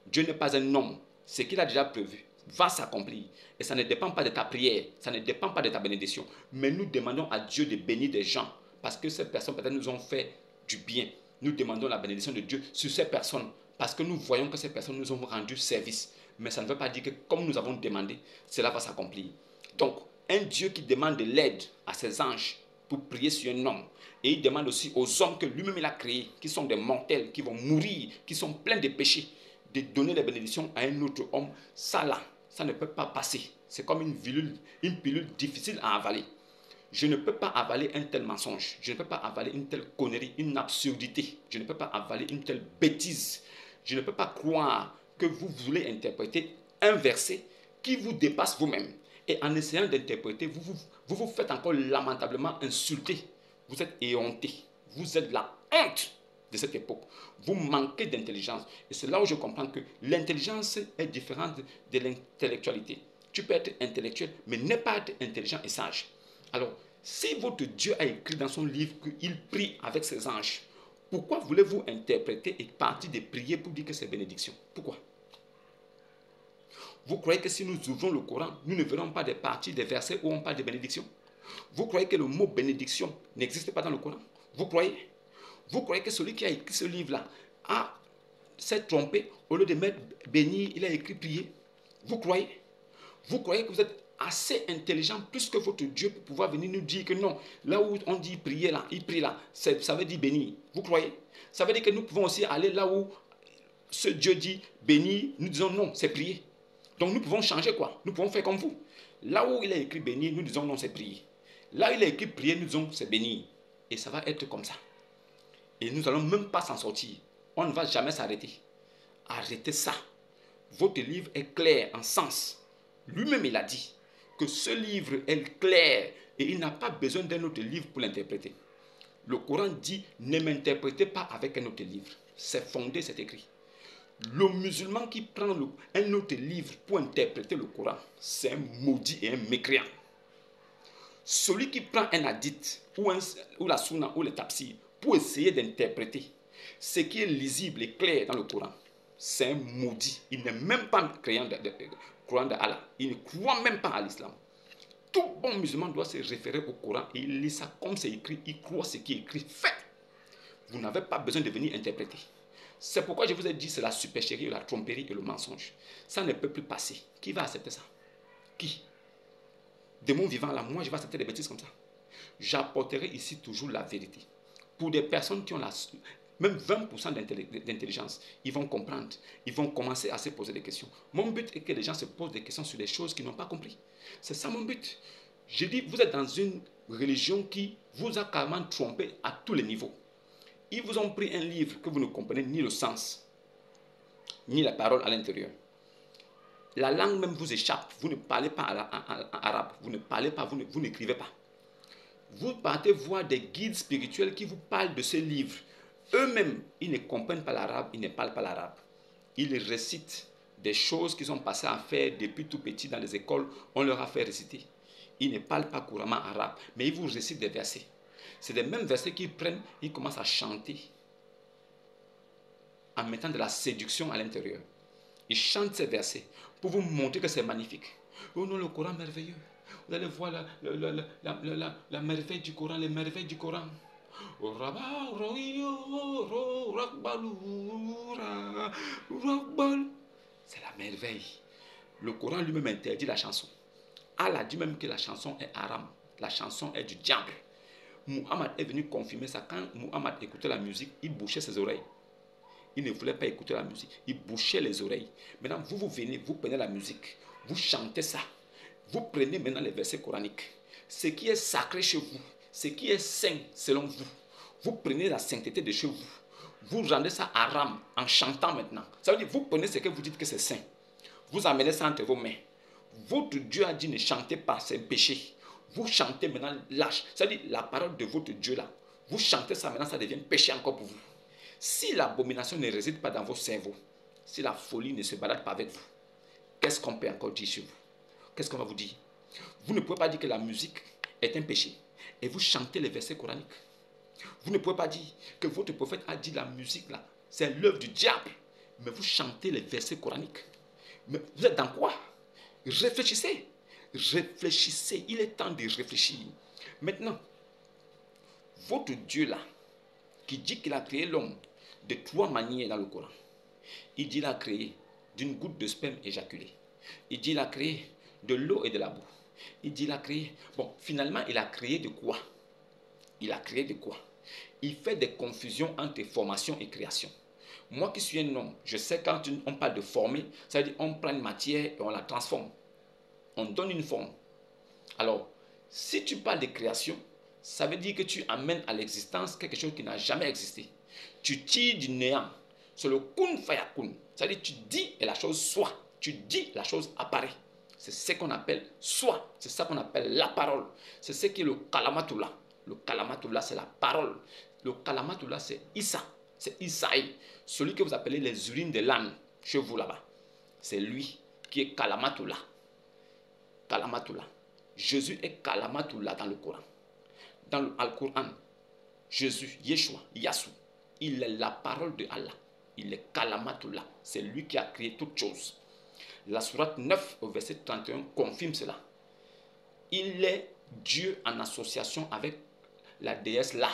Dieu n'est pas un homme. Ce qu'il a déjà prévu va s'accomplir. Et ça ne dépend pas de ta prière, ça ne dépend pas de ta bénédiction. Mais nous demandons à Dieu de bénir des gens parce que ces personnes peut-être nous ont fait du bien. Nous demandons la bénédiction de Dieu sur ces personnes parce que nous voyons que ces personnes nous ont rendu service. Mais ça ne veut pas dire que comme nous avons demandé, cela va s'accomplir. Donc, un Dieu qui demande de l'aide à ses anges pour prier sur un homme. Et il demande aussi aux hommes que lui-même il a créés, qui sont des mortels, qui vont mourir, qui sont pleins de péchés, de donner les bénédictions à un autre homme. Ça là, ça ne peut pas passer. C'est comme une pilule difficile à avaler. Je ne peux pas avaler un tel mensonge. Je ne peux pas avaler une telle connerie, une absurdité. Je ne peux pas avaler une telle bêtise. Je ne peux pas croire que vous voulez interpréter un verset qui vous dépasse vous-même. Et en essayant d'interpréter, vous faites encore lamentablement insulter. Vous êtes éhonté. Vous êtes la honte de cette époque. Vous manquez d'intelligence. Et c'est là où je comprends que l'intelligence est différente de l'intellectualité. Tu peux être intellectuel, mais ne pas être intelligent et sage. Alors, si votre Dieu a écrit dans son livre qu'il prie avec ses anges, pourquoi voulez-vous interpréter et partir de prier pour dire que c'est bénédiction? Pourquoi? Vous croyez que si nous ouvrons le Coran, nous ne verrons pas des parties, des versets où on parle de bénédiction? Vous croyez que le mot bénédiction n'existe pas dans le Coran? Vous croyez? Vous croyez que celui qui a écrit ce livre-là s'est trompé? Au lieu de mettre béni, il a écrit prier? Vous croyez? Vous croyez que vous êtes assez intelligent plus que votre Dieu pour pouvoir venir nous dire que non, là où on dit prier là, il prie là, ça veut dire bénir. Vous croyez? Ça veut dire que nous pouvons aussi aller là où ce Dieu dit bénir, nous disons non, c'est prier. Donc nous pouvons changer quoi? Nous pouvons faire comme vous. Là où il a écrit bénir, nous disons non, c'est prier. Là où il a écrit prier, nous disons c'est bénir. Et ça va être comme ça. Et nous n'allons même pas s'en sortir. On ne va jamais s'arrêter. Arrêtez ça. Votre livre est clair en sens. Lui-même, il a dit que ce livre est clair et il n'a pas besoin d'un autre livre pour l'interpréter. Le Coran dit, ne m'interprétez pas avec un autre livre. C'est fondé, c'est écrit. Le musulman qui prend un autre livre pour interpréter le Coran, c'est un maudit et un mécréant. Celui qui prend un hadith ou la sunna ou le tafsir pour essayer d'interpréter ce qui est lisible et clair dans le Coran, c'est un maudit. Il n'est même pas croyant de Coran d'Allah. Il ne croit même pas à l'islam. Tout bon musulman doit se référer au Coran et il lit ça comme c'est écrit. Il croit ce qui est écrit. Fait. Vous n'avez pas besoin de venir interpréter. C'est pourquoi je vous ai dit c'est la supercherie, la tromperie et le mensonge. Ça ne peut plus passer. Qui va accepter ça? Qui? De mon vivant là, moi je vais accepter des bêtises comme ça. J'apporterai ici toujours la vérité. Pour des personnes qui ont même 20% d'intelligence, ils vont comprendre. Ils vont commencer à se poser des questions. Mon but est que les gens se posent des questions sur des choses qu'ils n'ont pas compris. C'est ça mon but. Je dis, vous êtes dans une religion qui vous a carrément trompé à tous les niveaux. Ils vous ont pris un livre que vous ne comprenez ni le sens, ni la parole à l'intérieur. La langue même vous échappe. Vous ne parlez pas arabe. Vous ne parlez pas, vous n'écrivez pas. Vous partez voir des guides spirituels qui vous parlent de ce livre. Eux-mêmes, ils ne comprennent pas l'arabe, ils ne parlent pas l'arabe. Ils récitent des choses qu'ils ont passé à faire depuis tout petit dans les écoles. On leur a fait réciter. Ils ne parlent pas couramment arabe, mais ils vous récitent des versets. C'est les mêmes versets qu'ils prennent, ils commencent à chanter en mettant de la séduction à l'intérieur. Ils chantent ces versets pour vous montrer que c'est magnifique. Oh non, le Coran merveilleux. Vous allez voir la merveille du Coran, les merveilles du Coran. C'est la merveille. Le Coran lui-même interdit la chanson. Allah dit même que la chanson est haram. La chanson est du diable. Muhammad est venu confirmer ça. Quand Muhammad écoutait la musique, il bouchait ses oreilles. Il ne voulait pas écouter la musique. Il bouchait les oreilles. Maintenant, vous venez, vous prenez la musique. Vous chantez ça. Vous prenez maintenant les versets coraniques. Ce qui est sacré chez vous, ce qui est saint selon vous, vous prenez la sainteté de chez vous. Vous rendez ça haram en chantant maintenant. Ça veut dire, vous prenez ce que vous dites que c'est saint. Vous amenez ça entre vos mains. Votre Dieu a dit ne chantez pas, c'est un péché. Vous chantez maintenant lâche. C'est-à-dire la parole de votre Dieu là. Vous chantez ça maintenant, ça devient péché encore pour vous. Si l'abomination ne réside pas dans vos cerveaux, si la folie ne se balade pas avec vous, qu'est-ce qu'on peut encore dire sur vous? Qu'est-ce qu'on va vous dire? Vous ne pouvez pas dire que la musique est un péché et vous chantez les versets coraniques. Vous ne pouvez pas dire que votre prophète a dit la musique là, c'est l'œuvre du diable, mais vous chantez les versets coraniques. Mais vous êtes dans quoi? Réfléchissez. Réfléchissez. Il est temps de réfléchir. Maintenant, votre Dieu là, qui dit qu'il a créé l'homme de 3 manières dans le Coran. Il dit qu'il a créé d'une goutte de sperme éjaculée. Il dit qu'il a créé de l'eau et de la boue. Il dit qu'il a créé... Bon, finalement, il a créé de quoi? Il a créé de quoi? Il fait des confusions entre formation et création. Moi qui suis un homme, je sais quand on parle de former, ça veut dire on prend une matière et on la transforme. On donne une forme. Alors, si tu parles de création, ça veut dire que tu amènes à l'existence quelque chose qui n'a jamais existé. Tu tires du néant. C'est le kun fayakun. C'est-à-dire tu dis et la chose soit. Tu dis, la chose apparaît. C'est ce qu'on appelle soit. C'est ça qu'on appelle la parole. C'est ce qui est le kalamatullah. Le kalamatullah, c'est la parole. Le kalamatullah, c'est Issa. C'est Isaïe. Celui que vous appelez les urines de l'âne chez vous là-bas. C'est lui qui est kalamatullah. Kalamatullah. Jésus est kalamatullah dans le Coran. Dans le Coran, Jésus, Yeshua, Yassou, il est la parole de Allah. Il est kalamatullah. C'est lui qui a créé toutes choses. La sourate 9 au verset 31 confirme cela. Il est Dieu en association avec la déesse là.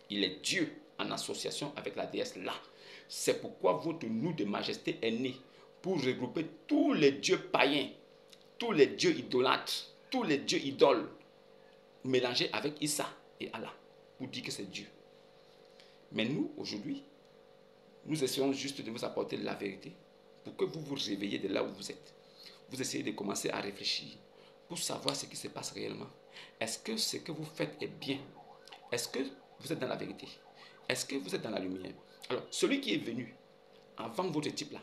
Il est Dieu en association avec la déesse là. C'est pourquoi votre nom de majesté est né pour regrouper tous les dieux païens, tous les dieux idolâtres, tous les dieux idoles, mélangés avec Issa et Allah, pour dire que c'est Dieu. Mais nous, aujourd'hui, nous essayons juste de vous apporter la vérité pour que vous vous réveillez de là où vous êtes. Vous essayez de commencer à réfléchir pour savoir ce qui se passe réellement. Est-ce que ce que vous faites est bien? Est-ce que vous êtes dans la vérité? Est-ce que vous êtes dans la lumière? Alors, celui qui est venu avant votre type là,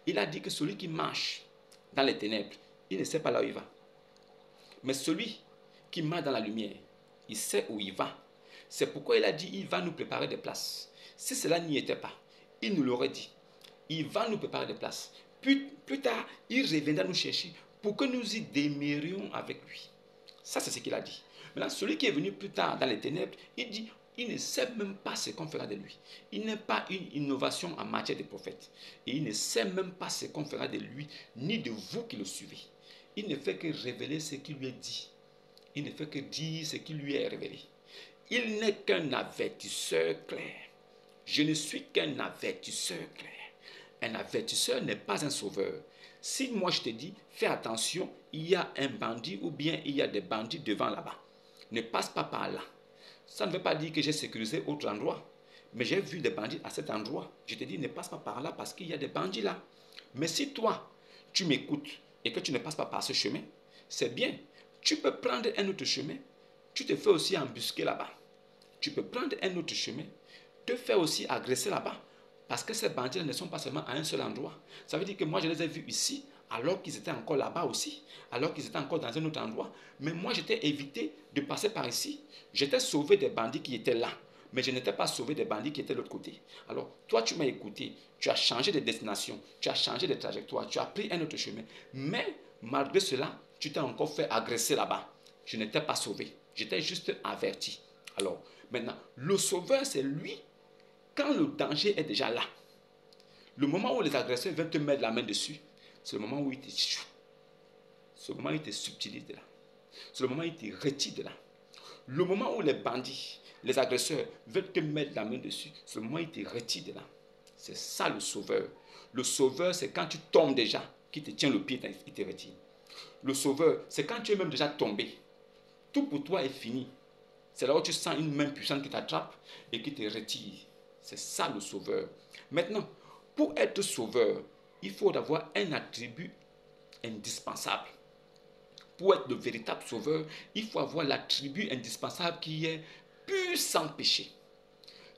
il a dit que celui qui marche dans les ténèbres, il ne sait pas là où il va. Mais celui qui marche dans la lumière, il sait où il va. C'est pourquoi il a dit, il va nous préparer des places. Si cela n'y était pas, il nous l'aurait dit. Il va nous préparer des places. Plus tard, il reviendra nous chercher pour que nous y demeurions avec lui. Ça, c'est ce qu'il a dit. Maintenant, celui qui est venu plus tard dans les ténèbres, il dit, il ne sait même pas ce qu'on fera de lui. Il n'est pas une innovation en matière de prophète. Et il ne sait même pas ce qu'on fera de lui, ni de vous qui le suivez. Il ne fait que révéler ce qui lui est dit. Il ne fait que dire ce qui lui est révélé. Il n'est qu'un avertisseur clair. Je ne suis qu'un avertisseur clair. Un avertisseur n'est pas un sauveur. Si moi je te dis, fais attention, il y a un bandit ou bien il y a des bandits devant là-bas. Ne passe pas par là. Ça ne veut pas dire que j'ai sécurisé autre endroit. Mais j'ai vu des bandits à cet endroit. Je te dis, ne passe pas par là parce qu'il y a des bandits là. Mais si toi, tu m'écoutes et que tu ne passes pas par ce chemin, c'est bien. Tu peux prendre un autre chemin. Tu te fais aussi embusquer là-bas. Tu peux prendre un autre chemin, te faire aussi agresser là-bas. Parce que ces bandits ne sont pas seulement à un seul endroit. Ça veut dire que moi, je les ai vus ici, alors qu'ils étaient encore là-bas aussi, alors qu'ils étaient encore dans un autre endroit. Mais moi, j'étais évité de passer par ici. J'étais sauvé des bandits qui étaient là, mais je n'étais pas sauvé des bandits qui étaient de l'autre côté. Alors, toi, tu m'as écouté, tu as changé de destination, tu as changé de trajectoire, tu as pris un autre chemin. Mais, malgré cela, tu t'es encore fait agresser là-bas. Je n'étais pas sauvé, j'étais juste averti. Alors, maintenant, le sauveur, c'est lui quand le danger est déjà là. Le moment où les agresseurs veulent te mettre la main dessus, c'est le moment où il te chou. C'est le moment où il te subtilise de là. C'est le moment où il te retire de là. Le moment où les bandits, les agresseurs veulent te mettre la main dessus, c'est le moment où il te retire de là. C'est ça le sauveur. Le sauveur, c'est quand tu tombes déjà, qu'il te tient le pied, il te retire. Le sauveur, c'est quand tu es même déjà tombé. Tout pour toi est fini. C'est là où tu sens une main puissante qui t'attrape et qui te retire. C'est ça le sauveur. Maintenant, pour être sauveur, il faut avoir un attribut indispensable. Pour être le véritable sauveur, il faut avoir l'attribut indispensable qui est pur sans péché.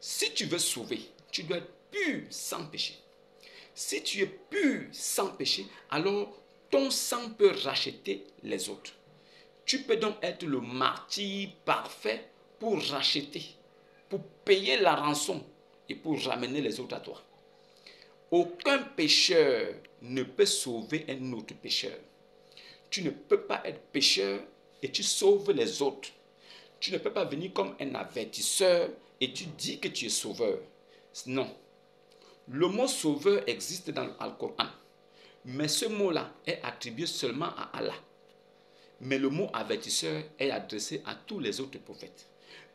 Si tu veux sauver, tu dois être pur sans péché. Si tu es pur sans péché, alors ton sang peut racheter les autres. Tu peux donc être le martyr parfait pour racheter, pour payer la rançon et pour ramener les autres à toi. Aucun pécheur ne peut sauver un autre pécheur. Tu ne peux pas être pécheur et tu sauves les autres. Tu ne peux pas venir comme un avertisseur et tu dis que tu es sauveur. Non. Le mot sauveur existe dans l'Alcoran. Mais ce mot-là est attribué seulement à Allah. Mais le mot avertisseur est adressé à tous les autres prophètes.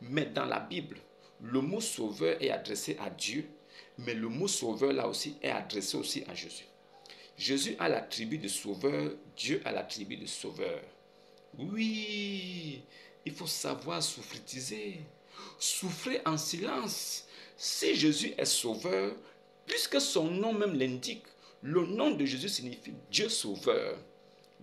Mais dans la Bible, le mot sauveur est adressé à Dieu, mais le mot sauveur là aussi est adressé aussi à Jésus. Jésus a l'attribut de sauveur, Dieu a l'attribut de sauveur. Oui, il faut savoir souffritiser, souffrer en silence. Si Jésus est sauveur, puisque son nom même l'indique, le nom de Jésus signifie Dieu sauveur.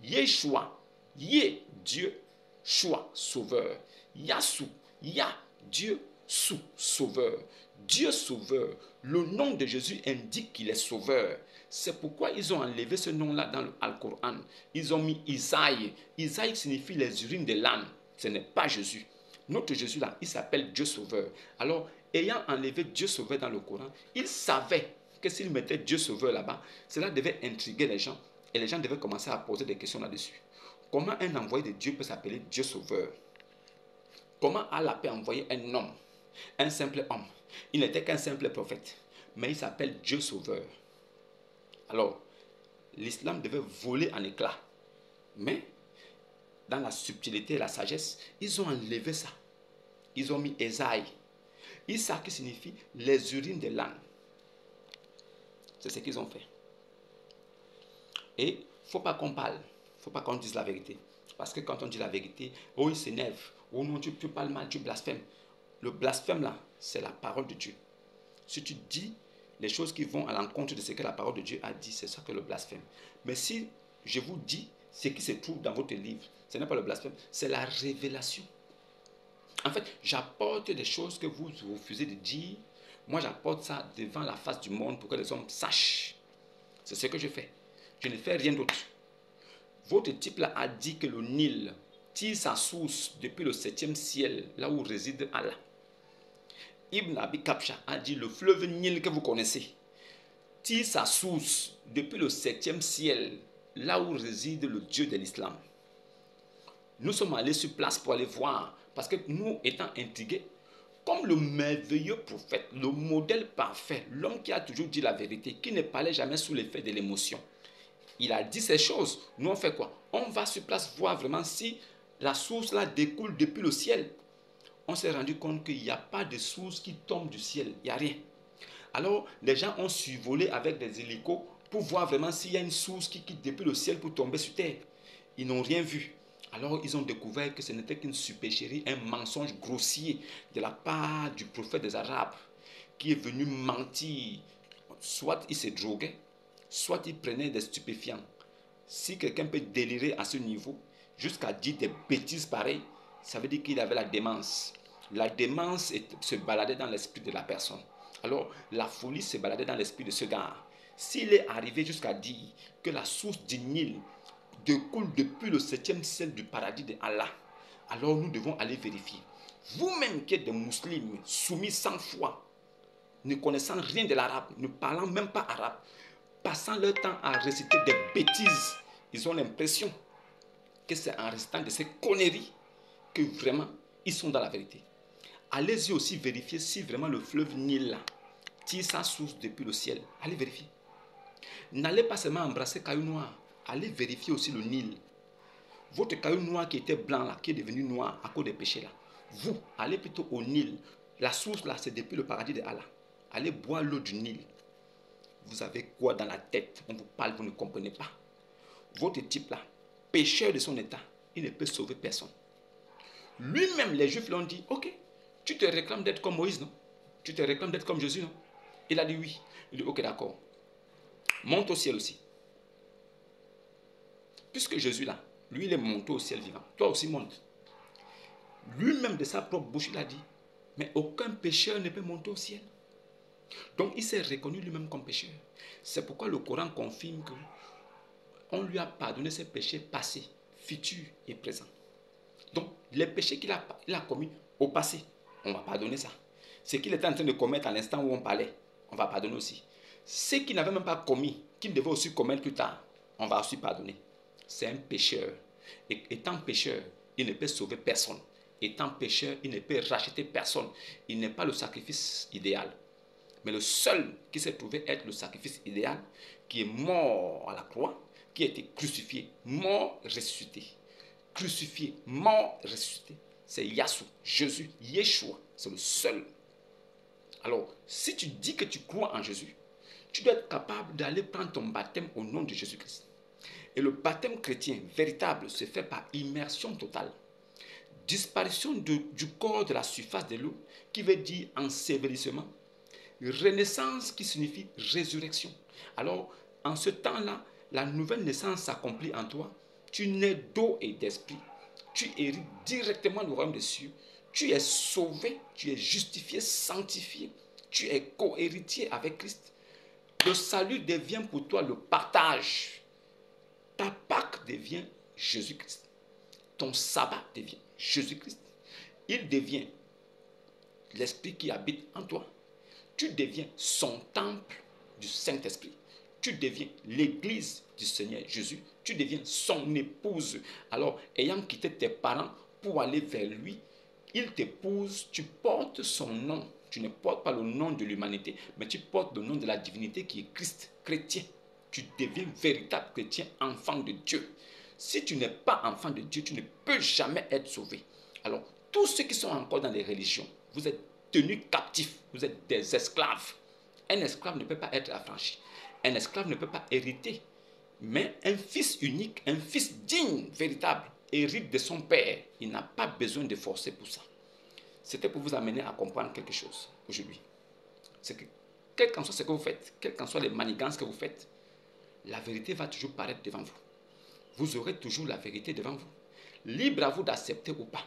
Yeshua, Yé, Dieu, Choix, sauveur. Yassou, Ya, Dieu, Sou, sauveur. Dieu sauveur. Le nom de Jésus indique qu'il est sauveur. C'est pourquoi ils ont enlevé ce nom-là dans l'Alcoran. Ils ont mis Isaïe. Isaïe signifie les urines de l'âne. Ce n'est pas Jésus. Notre Jésus-là, il s'appelle Dieu sauveur. Alors, ayant enlevé Dieu sauveur dans le Coran, ils savaient que s'ils mettaient Dieu sauveur là-bas, cela devait intriguer les gens. Et les gens devaient commencer à poser des questions là-dessus. Comment un envoyé de Dieu peut s'appeler Dieu sauveur? Comment Allah peut envoyer un homme, un simple homme? Il n'était qu'un simple prophète, mais il s'appelle Dieu sauveur. Alors, l'islam devait voler en éclats. Mais, dans la subtilité et la sagesse, ils ont enlevé ça. Ils ont mis Esaïe. Issa qui signifie les urines de l'âne. C'est ce qu'ils ont fait. Et il ne faut pas qu'on parle. Il ne faut pas qu'on dise la vérité. Parce que quand on dit la vérité, oh, il s'énerve. Oh non, tu parles mal, tu blasphèmes. Le blasphème là, c'est la parole de Dieu. Si tu dis les choses qui vont à l'encontre de ce que la parole de Dieu a dit, c'est ça que le blasphème. Mais si je vous dis ce qui se trouve dans votre livre, ce n'est pas le blasphème, c'est la révélation. En fait, j'apporte des choses que vous refusez de dire. Moi, j'apporte ça devant la face du monde pour que les hommes sachent. C'est ce que je fais. Je ne fais rien d'autre. Votre type là a dit que le Nil tire sa source depuis le 7e ciel, là où réside Allah. Ibn Abi Kabsha a dit le fleuve Nil que vous connaissez tire sa source depuis le 7e ciel, là où réside le Dieu de l'islam. Nous sommes allés sur place pour aller voir, parce que nous étant intrigués, comme le merveilleux prophète, le modèle parfait, l'homme qui a toujours dit la vérité, qui ne parlait jamais sous l'effet de l'émotion, il a dit ces choses. Nous on fait quoi? On va sur place voir vraiment si la source là découle depuis le ciel. On s'est rendu compte qu'il n'y a pas de source qui tombe du ciel, il n'y a rien. Alors les gens ont survolé avec des hélicos pour voir vraiment s'il y a une source qui quitte depuis le ciel pour tomber sur terre. Ils n'ont rien vu. Alors ils ont découvert que ce n'était qu'une supercherie, un mensonge grossier de la part du prophète des Arabes qui est venu mentir. Soit il se droguait, soit il prenait des stupéfiants. Si quelqu'un peut délirer à ce niveau, jusqu'à dire des bêtises pareilles, ça veut dire qu'il avait la démence. La démence se baladait dans l'esprit de la personne. Alors la folie se baladait dans l'esprit de ce gars. S'il est arrivé jusqu'à dire que la source du Nil découle depuis le 7e ciel du paradis de Allah, alors nous devons aller vérifier. Vous-même qui êtes des musulmans soumis sans foi, ne connaissant rien de l'arabe, ne parlant même pas arabe, passant leur temps à réciter des bêtises, ils ont l'impression que c'est en récitant de ces conneries que vraiment ils sont dans la vérité. Allez-y aussi vérifier si vraiment le fleuve Nil là, tire sa source depuis le ciel. Allez vérifier. N'allez pas seulement embrasser caillou noir. Allez vérifier aussi le Nil. Votre caillou noir qui était blanc là, qui est devenu noir à cause des péchés là. Vous, allez plutôt au Nil. La source là, c'est depuis le paradis de Allah. Allez boire l'eau du Nil. Vous avez quoi dans la tête? On vous parle, vous ne comprenez pas. Votre type là, pécheur de son état, il ne peut sauver personne. Lui-même, les Juifs l'ont dit, ok, tu te réclames d'être comme Moïse, non? Tu te réclames d'être comme Jésus, non? Il a dit oui. Il dit, ok, d'accord. Monte au ciel aussi. Puisque Jésus là, lui, il est monté au ciel vivant. Toi aussi monte. Lui-même de sa propre bouche, il a dit, mais aucun pécheur ne peut monter au ciel. Donc il s'est reconnu lui-même comme pécheur. C'est pourquoi le Coran confirme que on lui a pardonné ses péchés passés, futurs et présents. Donc les péchés qu'il a commis au passé, on va pardonner ça. Ce qu'il était en train de commettre à l'instant où on parlait, on va pardonner aussi. Ce qu'il n'avait même pas commis, qu'il devait aussi commettre plus tard, on va aussi pardonner. C'est un pécheur. Et étant pécheur, il ne peut sauver personne. Étant pécheur, il ne peut racheter personne. Il n'est pas le sacrifice idéal. Mais le seul qui s'est trouvé être le sacrifice idéal, qui est mort à la croix, qui a été crucifié, mort, ressuscité. Crucifié, mort, ressuscité. C'est Yassou, Jésus, Yeshua. C'est le seul. Alors, si tu dis que tu crois en Jésus, tu dois être capable d'aller prendre ton baptême au nom de Jésus-Christ. Et le baptême chrétien véritable se fait par immersion totale. Disparition du corps de la surface de l'eau, qui veut dire ensevelissement. Renaissance qui signifie résurrection. Alors, en ce temps-là, la nouvelle naissance s'accomplit en toi. Tu nais d'eau et d'esprit. Tu hérites directement le royaume des cieux. Tu es sauvé, tu es justifié, sanctifié. Tu es co-héritier avec Christ. Le salut devient pour toi le partage. Ta Pâque devient Jésus-Christ. Ton sabbat devient Jésus-Christ. Il devient l'esprit qui habite en toi. Tu deviens son temple du Saint-Esprit. Tu deviens l'église du Seigneur Jésus. Tu deviens son épouse. Alors, ayant quitté tes parents pour aller vers lui, il t'épouse, tu portes son nom. Tu ne portes pas le nom de l'humanité, mais tu portes le nom de la divinité qui est Christ, chrétien. Tu deviens véritable chrétien, enfant de Dieu. Si tu n'es pas enfant de Dieu, tu ne peux jamais être sauvé. Alors, tous ceux qui sont encore dans les religions, vous êtes tenus captifs, vous êtes des esclaves. Un esclave ne peut pas être affranchi. Un esclave ne peut pas hériter. Mais un fils unique, un fils digne, véritable, hérite de son père. Il n'a pas besoin de forcer pour ça. C'était pour vous amener à comprendre quelque chose aujourd'hui. C'est que, quel qu'en soit ce que vous faites, quelles qu'en soient les manigances que vous faites, la vérité va toujours paraître devant vous. Vous aurez toujours la vérité devant vous. Libre à vous d'accepter ou pas.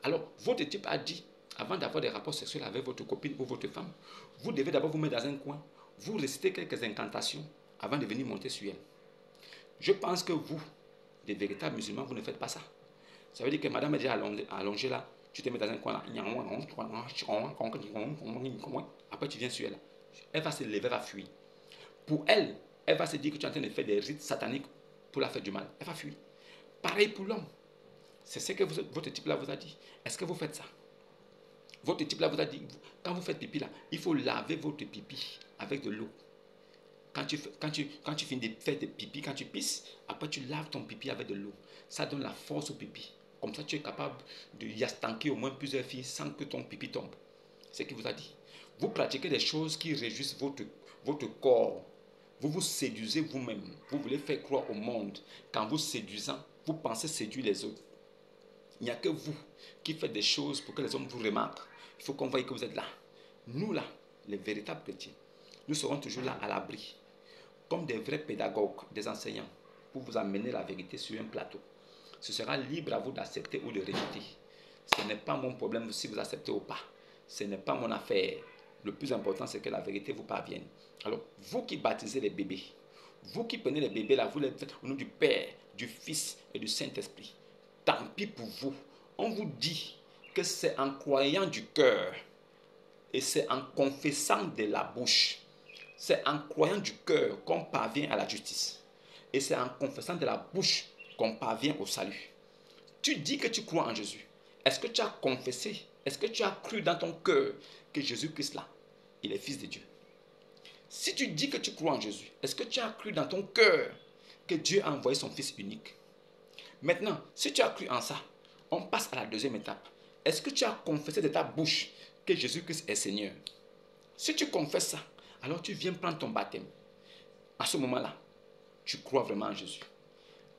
Alors, votre type a dit, avant d'avoir des rapports sexuels avec votre copine ou votre femme, vous devez d'abord vous mettre dans un coin, vous réciter quelques incantations avant de venir monter sur elle. Je pense que vous, des véritables musulmans, vous ne faites pas ça. Ça veut dire que madame est déjà allongée là, tu te mets dans un coin là, après tu viens sur elle. Elle va se lever, elle va fuir. Pour elle, elle va se dire que tu es en train de faire des rites sataniques pour la faire du mal. Elle va fuir. Pareil pour l'homme. C'est ce que votre type là vous a dit. Est-ce que vous faites ça? Votre type là vous a dit, quand vous faites pipi là, il faut laver votre pipi avec de l'eau. Quand tu finis de faire des pipi, quand tu pisses, après tu laves ton pipi avec de l'eau. Ça donne la force au pipi. Comme ça, tu es capable de yastanker au moins plusieurs filles sans que ton pipi tombe. C'est ce qu'il vous a dit. Vous pratiquez des choses qui réjouissent votre corps. Vous vous séduisez vous-même. Vous voulez faire croire au monde qu'en vous séduisant, vous pensez séduire les autres. Il n'y a que vous qui faites des choses pour que les hommes vous remarquent. Il faut qu'on voie que vous êtes là. Nous là, les véritables chrétiens, nous serons toujours là à l'abri, comme des vrais pédagogues, des enseignants, pour vous amener la vérité sur un plateau. Ce sera libre à vous d'accepter ou de rejeter. Ce n'est pas mon problème si vous acceptez ou pas. Ce n'est pas mon affaire. Le plus important, c'est que la vérité vous parvienne. Alors, vous qui baptisez les bébés, vous qui prenez les bébés là, vous les faites au nom du Père, du Fils et du Saint-Esprit. Tant pis pour vous. On vous dit que c'est en croyant du cœur et c'est en confessant de la bouche. C'est en croyant du cœur qu'on parvient à la justice. Et c'est en confessant de la bouche qu'on parvient au salut. Tu dis que tu crois en Jésus. Est-ce que tu as confessé? Est-ce que tu as cru dans ton cœur que Jésus-Christ là, il est Fils de Dieu? Si tu dis que tu crois en Jésus, est-ce que tu as cru dans ton cœur que Dieu a envoyé son Fils unique? Maintenant, si tu as cru en ça, on passe à la deuxième étape. Est-ce que tu as confessé de ta bouche que Jésus-Christ est Seigneur? Si tu confesses ça, alors tu viens prendre ton baptême. À ce moment-là, tu crois vraiment en Jésus.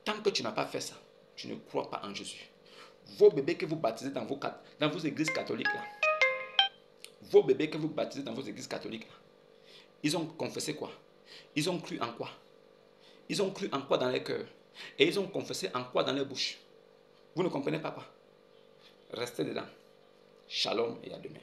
Tant que tu n'as pas fait ça, tu ne crois pas en Jésus. Vos bébés que vous baptisez dans vos églises catholiques, là, vos bébés que vous baptisez dans vos églises catholiques, là, ils ont confessé quoi? Ils ont cru en quoi? Ils ont cru en quoi dans leur cœur? Et ils ont confessé en quoi dans leur bouche? Vous ne comprenez pas quoi? Restez dedans. Shalom et à demain.